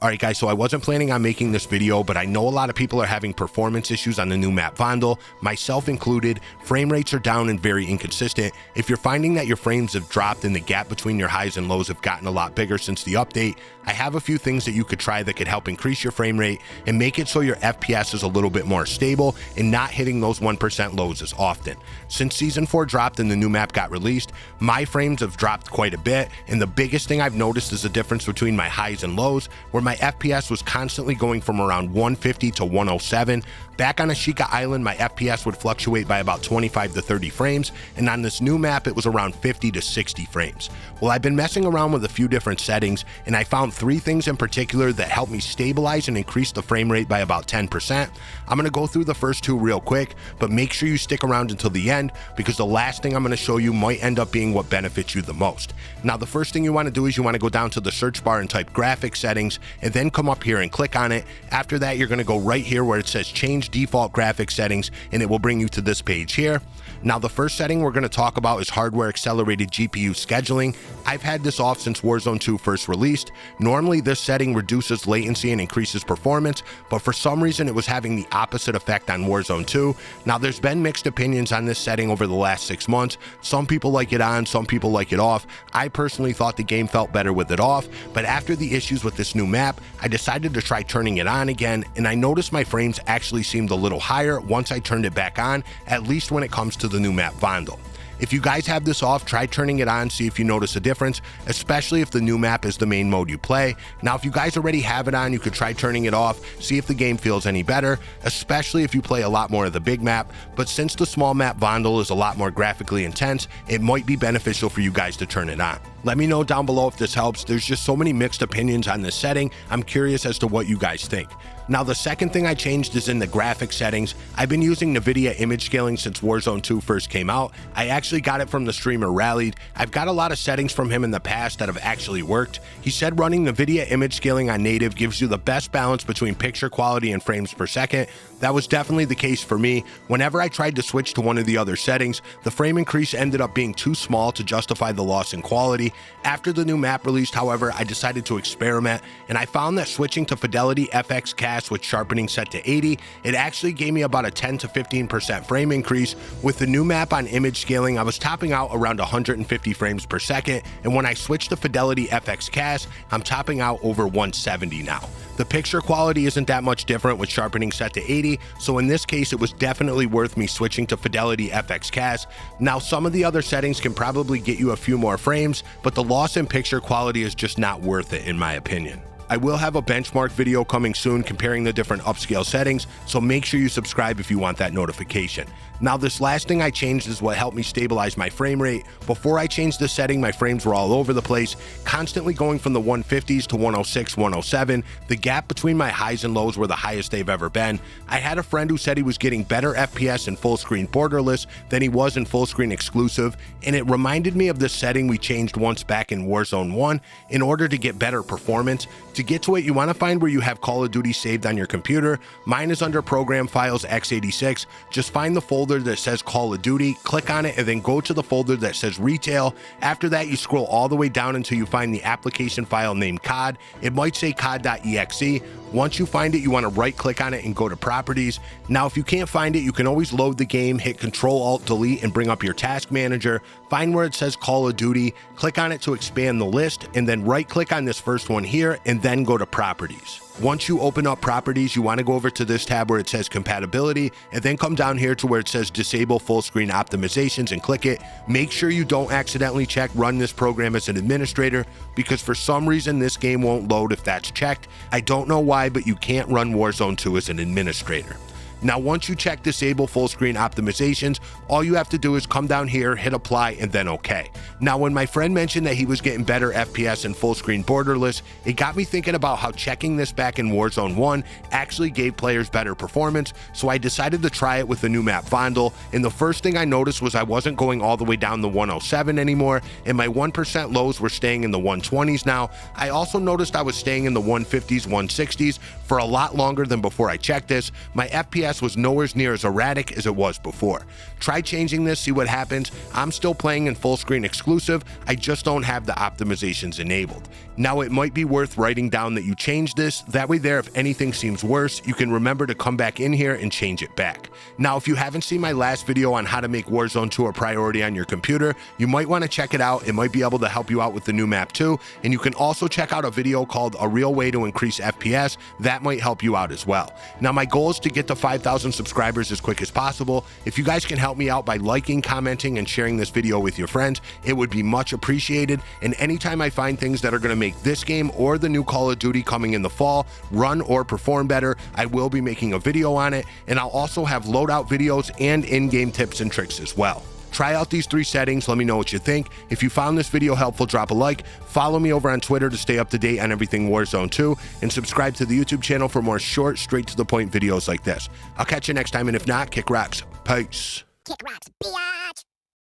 Alright guys, so I wasn't planning on making this video, but I know a lot of people are having performance issues on the new map Vondel, myself included. Frame rates are down and very inconsistent. If you're finding that your frames have dropped and the gap between your highs and lows have gotten a lot bigger since the update, I have a few things that you could try that could help increase your frame rate and make it so your FPS is a little bit more stable and not hitting those 1% lows as often. Since Season 4 dropped and the new map got released, my frames have dropped quite a bit, and the biggest thing I've noticed is the difference between my highs and lows, where my FPS was constantly going from around 150 to 107. Back on Ashika Island, my FPS would fluctuate by about 25 to 30 frames, and on this new map, it was around 50 to 60 frames. Well, I've been messing around with a few different settings, and I found 3 things in particular that help me stabilize and increase the frame rate by about 10%. I'm going to go through the first 2 real quick, but make sure you stick around until the end, because the last thing I'm going to show you might end up being what benefits you the most. Now, the first thing you want to do is you want to go down to the search bar and type graphics settings, and then come up here and click on it. After that, you're going to go right here where it says change default graphics settings, and it will bring you to this page here. Now, the first setting we're going to talk about is hardware accelerated GPU scheduling. I've had this off since Warzone 2 first released. Normally, this setting reduces latency and increases performance, but for some reason, it was having the opposite effect on Warzone 2. Now, there's been mixed opinions on this setting over the last 6 months. Some people like it on, some people like it off. I personally thought the game felt better with it off, but after the issues with this new map, I decided to try turning it on again, and I noticed my frames actually seemed a little higher once I turned it back on, at least when it comes to the new map Vondel. If you guys have this off, try turning it on, see if you notice a difference, especially if the new map is the main mode you play. Now, if you guys already have it on, you could try turning it off, see if the game feels any better, especially if you play a lot more of the big map. But since the small map Vondel is a lot more graphically intense, it might be beneficial for you guys to turn it on. Let me know down below if this helps. There's just so many mixed opinions on this setting. I'm curious as to what you guys think. Now, the second thing I changed is in the graphics settings. I've been using NVIDIA image scaling since Warzone 2 first came out. I actually got it from the streamer Rallied. I've got a lot of settings from him in the past that have actually worked. He said running NVIDIA image scaling on native gives you the best balance between picture quality and frames per second. That was definitely the case for me. Whenever I tried to switch to one of the other settings, the frame increase ended up being too small to justify the loss in quality. After the new map released, however, I decided to experiment, and I found that switching to Fidelity FX Cast with sharpening set to 80, it actually gave me about a 10 to 15% frame increase. With the new map on image scaling, I was topping out around 150 frames per second, and when I switched to Fidelity FX Cast, I'm topping out over 170 now. The picture quality isn't that much different with sharpening set to 80, so in this case, it was definitely worth me switching to Fidelity FX Cast. Now, some of the other settings can probably get you a few more frames, but the loss in picture quality is just not worth it in my opinion. I will have a benchmark video coming soon comparing the different upscale settings, so make sure you subscribe if you want that notification. Now, this last thing I changed is what helped me stabilize my frame rate. Before I changed this setting, my frames were all over the place, constantly going from the 150s to 106, 107. The gap between my highs and lows were the highest they've ever been. I had a friend who said he was getting better FPS in full screen borderless than he was in full screen exclusive, and it reminded me of this setting we changed once back in Warzone 1 in order to get better performance. To get to it, you want to find where you have Call of Duty saved on your computer. Mine is under Program Files x86. Just find the folder that says Call of Duty, click on it, and then go to the folder that says Retail. After that, you scroll all the way down until you find the application file named COD. It might say cod.exe. Once you find it, you want to right click on it and go to Properties. Now, if you can't find it, you can always load the game, hit Control-Alt-Delete and bring up your task manager, find where it says Call of Duty, click on it to expand the list, and then right click on this first one here and then go to Properties. Once you open up Properties, you want to go over to this tab where it says Compatibility, and then come down here to where it says Disable Full Screen Optimizations and click it. Make sure you don't accidentally check Run this program as an administrator, because for some reason this game won't load if that's checked. I don't know why, but you can't run Warzone 2 as an administrator. Now, once you check Disable Full Screen Optimizations, all you have to do is come down here, hit Apply, and then OK. Now, when my friend mentioned that he was getting better FPS in full screen borderless, it got me thinking about how checking this back in Warzone 1 actually gave players better performance, so I decided to try it with the new map Vondel, and the first thing I noticed was I wasn't going all the way down to 107 anymore, and my 1% lows were staying in the 120s now. I also noticed I was staying in the 150s, 160s for a lot longer than before I checked this. My FPS FPS was nowhere near as erratic as it was before. Try changing this, see what happens. I'm still playing in full screen exclusive, I just don't have the optimizations enabled. Now it might be worth writing down that you changed this, that way there if anything seems worse, you can remember to come back in here and change it back. Now if you haven't seen my last video on how to make Warzone 2 a priority on your computer, you might want to check it out. It might be able to help you out with the new map too, and you can also check out a video called A Real Way to Increase FPS, that might help you out as well. Now my goal is to get to 5,000 subscribers as quick as possible. If you guys can help me out by liking, commenting, and sharing this video with your friends, it would be much appreciated. And anytime I find things that are going to make this game or the new Call of Duty coming in the fall run or perform better, I will be making a video on it, and I'll also have loadout videos and in-game tips and tricks as well. Try out these 3 settings, let me know what you think. If you found this video helpful, drop a like, follow me over on Twitter to stay up to date on everything Warzone 2, and subscribe to the YouTube channel for more short, straight to the point videos like this. I'll catch you next time, and if not, kick rocks. Peace. Kick rocks, biatch.